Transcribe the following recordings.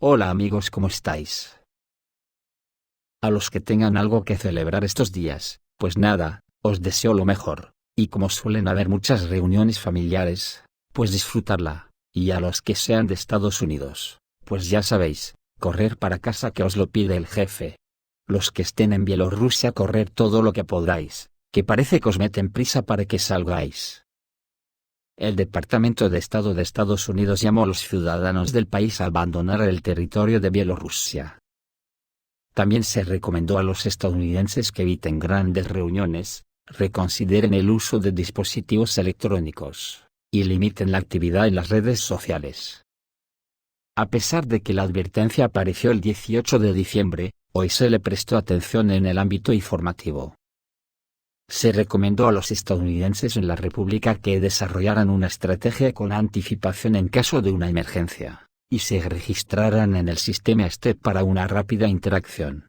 Hola amigos, ¿cómo estáis? A los que tengan algo que celebrar estos días, pues nada, os deseo lo mejor, y como suelen haber muchas reuniones familiares, pues disfrutarla, y a los que sean de Estados Unidos, pues ya sabéis, correr para casa que os lo pide el jefe. Los que estén en Bielorrusia, correr todo lo que podáis, que parece que os meten prisa para que salgáis. El Departamento de Estado de Estados Unidos llamó a los ciudadanos del país a abandonar el territorio de Bielorrusia. También se recomendó a los estadounidenses que eviten grandes reuniones, reconsideren el uso de dispositivos electrónicos, y limiten la actividad en las redes sociales. A pesar de que la advertencia apareció el 18 de diciembre, hoy se le prestó atención en el ámbito informativo. Se recomendó a los estadounidenses en la República que desarrollaran una estrategia con anticipación en caso de una emergencia, y se registraran en el sistema STEP para una rápida interacción.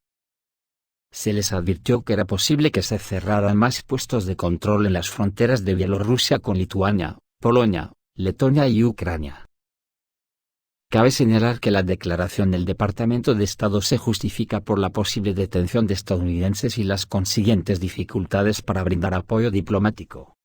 Se les advirtió que era posible que se cerraran más puestos de control en las fronteras de Bielorrusia con Lituania, Polonia, Letonia y Ucrania. Cabe señalar que la declaración del Departamento de Estado se justifica por la posible detención de estadounidenses y las consiguientes dificultades para brindar apoyo diplomático.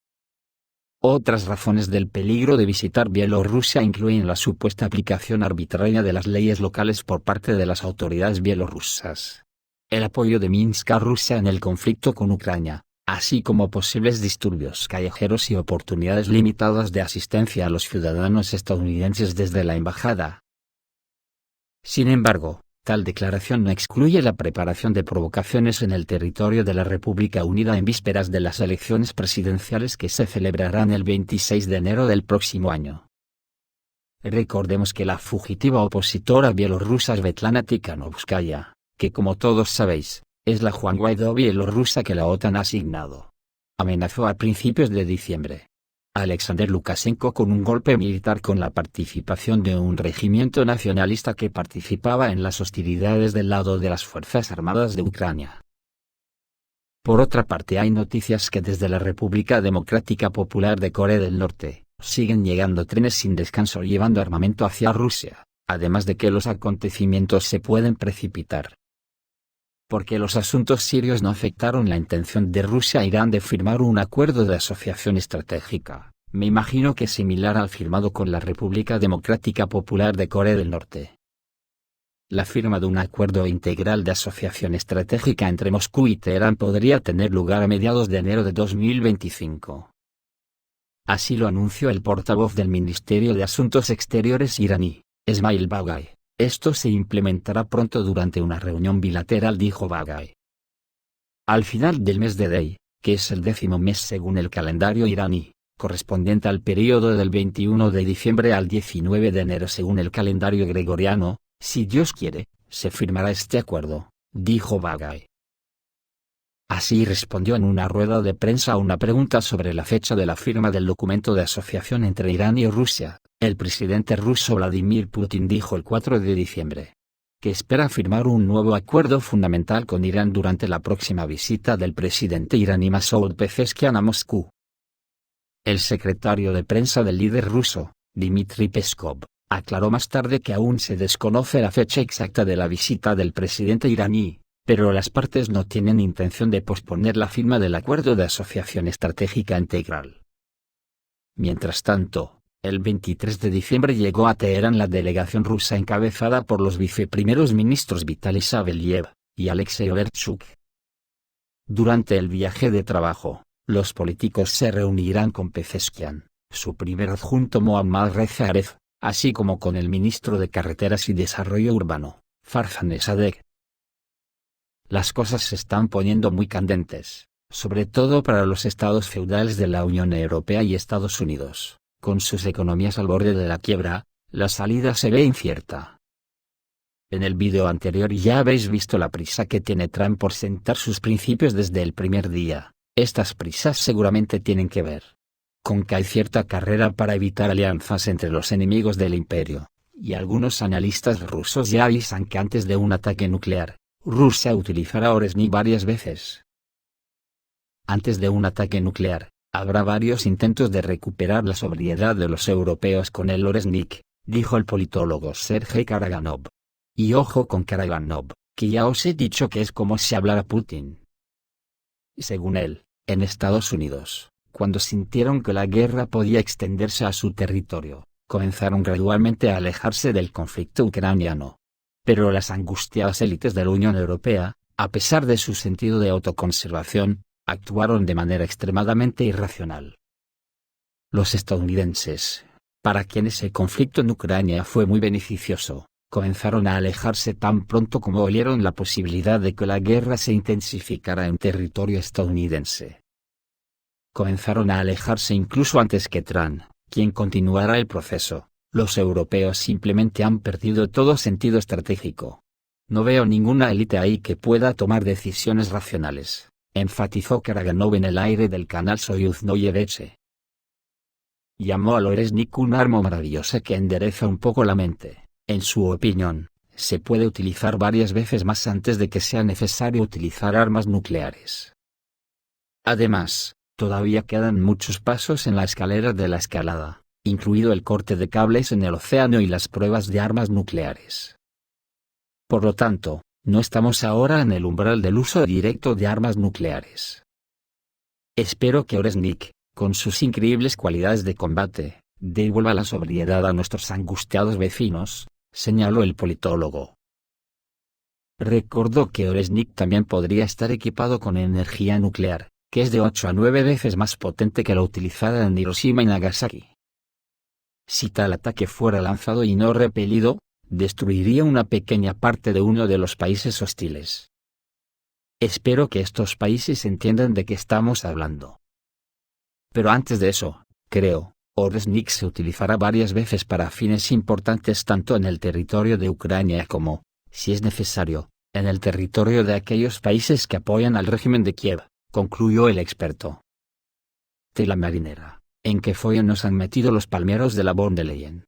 Otras razones del peligro de visitar Bielorrusia incluyen la supuesta aplicación arbitraria de las leyes locales por parte de las autoridades bielorrusas, el apoyo de Minsk a Rusia en el conflicto con Ucrania, así como posibles disturbios callejeros y oportunidades limitadas de asistencia a los ciudadanos estadounidenses desde la embajada. Sin embargo, tal declaración no excluye la preparación de provocaciones en el territorio de la República Unida en vísperas de las elecciones presidenciales que se celebrarán el 26 de enero del próximo año. Recordemos que la fugitiva opositora bielorrusa Svetlana Tikhanovskaya, que como todos sabéis, es la Juan Guaidó bielorrusa que la OTAN ha asignado, amenazó a principios de diciembre a Alexander Lukashenko con un golpe militar con la participación de un regimiento nacionalista que participaba en las hostilidades del lado de las Fuerzas Armadas de Ucrania. Por otra parte, hay noticias que desde la República Democrática Popular de Corea del Norte, siguen llegando trenes sin descanso llevando armamento hacia Rusia, además de que los acontecimientos se pueden precipitar. Porque los asuntos sirios no afectaron la intención de Rusia e Irán de firmar un acuerdo de asociación estratégica, me imagino que similar al firmado con la República Democrática Popular de Corea del Norte. La firma de un acuerdo integral de asociación estratégica entre Moscú y Teherán podría tener lugar a mediados de enero de 2025. Así lo anunció el portavoz del Ministerio de Asuntos Exteriores iraní, Esmail Baghai. Esto se implementará pronto durante una reunión bilateral, dijo Baghai. Al final del mes de Dey, que es el 10º mes según el calendario iraní, correspondiente al período del 21 de diciembre al 19 de enero según el calendario gregoriano, si Dios quiere, se firmará este acuerdo, dijo Baghai. Así respondió en una rueda de prensa a una pregunta sobre la fecha de la firma del documento de asociación entre Irán y Rusia. El presidente ruso Vladimir Putin dijo el 4 de diciembre que espera firmar un nuevo acuerdo fundamental con Irán durante la próxima visita del presidente iraní Masoud Pezeshkian a Moscú. El secretario de prensa del líder ruso, Dmitry Peskov, aclaró más tarde que aún se desconoce la fecha exacta de la visita del presidente iraní, pero las partes no tienen intención de posponer la firma del acuerdo de asociación estratégica integral. Mientras tanto, el 23 de diciembre llegó a Teherán la delegación rusa encabezada por los viceprimeros ministros Vitaly Savelyev y Alexei Overchuk. Durante el viaje de trabajo, los políticos se reunirán con Pezeshkian, su primer adjunto Mohammad Reza Aref, así como con el ministro de Carreteras y Desarrollo Urbano, Farzaneh Sadegh. Las cosas se están poniendo muy candentes, sobre todo para los estados feudales de la Unión Europea y Estados Unidos. Con sus economías al borde de la quiebra, la salida se ve incierta. En el vídeo anterior ya habéis visto la prisa que tiene Trump por sentar sus principios desde el primer día. Estas prisas seguramente tienen que ver con que hay cierta carrera para evitar alianzas entre los enemigos del imperio, y algunos analistas rusos ya avisan que antes de un ataque nuclear, Rusia utilizará Oresnik varias veces. Antes de un ataque nuclear, habrá varios intentos de recuperar la sobriedad de los europeos con el Oresnik, dijo el politólogo Sergei Karaganov. Y ojo con Karaganov, que ya os he dicho que es como si hablara Putin. Según él, en Estados Unidos, cuando sintieron que la guerra podía extenderse a su territorio, comenzaron gradualmente a alejarse del conflicto ucraniano. Pero las angustiadas élites de la Unión Europea, a pesar de su sentido de autoconservación, actuaron de manera extremadamente irracional. Los estadounidenses, para quienes el conflicto en Ucrania fue muy beneficioso, comenzaron a alejarse tan pronto como olieron la posibilidad de que la guerra se intensificara en territorio estadounidense. Comenzaron a alejarse incluso antes que Trump, quien continuara el proceso. Los europeos simplemente han perdido todo sentido estratégico. No veo ninguna élite ahí que pueda tomar decisiones racionales, enfatizó Karaganov en el aire del canal Soyuz Noyevech. Llamó al Oresnik un arma maravillosa que endereza un poco la mente. En su opinión, se puede utilizar varias veces más antes de que sea necesario utilizar armas nucleares. Además, todavía quedan muchos pasos en la escalera de la escalada, incluido el corte de cables en el océano y las pruebas de armas nucleares. Por lo tanto, no estamos ahora en el umbral del uso directo de armas nucleares. Espero que Oresnik, con sus increíbles cualidades de combate, devuelva la sobriedad a nuestros angustiados vecinos, señaló el politólogo. Recordó que Oresnik también podría estar equipado con energía nuclear, que es de 8 a 9 veces más potente que la utilizada en Hiroshima y Nagasaki. Si tal ataque fuera lanzado y no repelido, destruiría una pequeña parte de uno de los países hostiles. Espero que estos países entiendan de qué estamos hablando. Pero antes de eso, creo, Oresnik se utilizará varias veces para fines importantes tanto en el territorio de Ucrania como, si es necesario, en el territorio de aquellos países que apoyan al régimen de Kiev, concluyó el experto. Tela marinera, ¿en qué folla nos han metido los palmeros de la von der Leyen?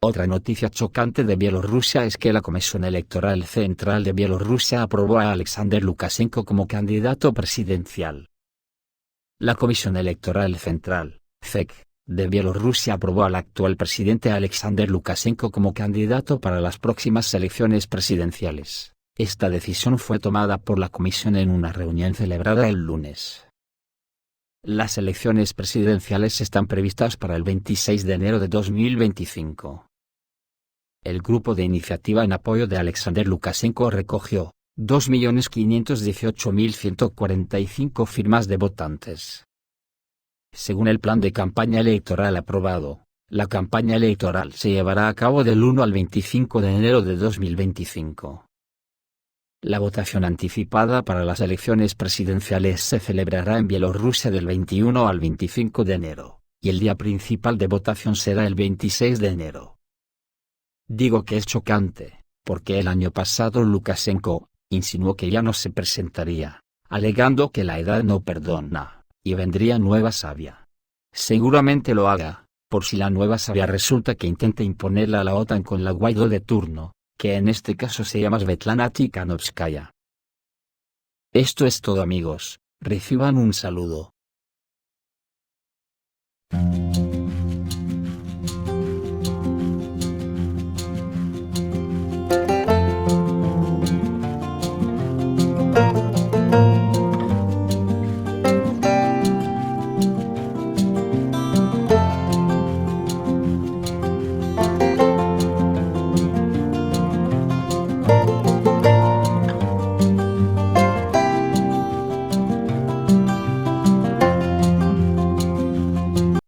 Otra noticia chocante de Bielorrusia es que la Comisión Electoral Central de Bielorrusia aprobó a Alexander Lukashenko como candidato presidencial. La Comisión Electoral Central, CEC, de Bielorrusia aprobó al actual presidente Alexander Lukashenko como candidato para las próximas elecciones presidenciales. Esta decisión fue tomada por la comisión en una reunión celebrada el lunes. Las elecciones presidenciales están previstas para el 26 de enero de 2025. El grupo de iniciativa en apoyo de Alexander Lukashenko recogió 2.518.145 firmas de votantes. Según el plan de campaña electoral aprobado, la campaña electoral se llevará a cabo del 1 al 25 de enero de 2025. La votación anticipada para las elecciones presidenciales se celebrará en Bielorrusia del 21 al 25 de enero, y el día principal de votación será el 26 de enero. Digo que es chocante, porque el año pasado Lukashenko insinuó que ya no se presentaría, alegando que la edad no perdona, y vendría nueva savia. Seguramente lo haga, por si la nueva savia resulta que intenta imponerla a la OTAN con la Guaidó de turno, que en este caso se llama Svetlana Tikhanovskaya. Esto es todo amigos, reciban un saludo.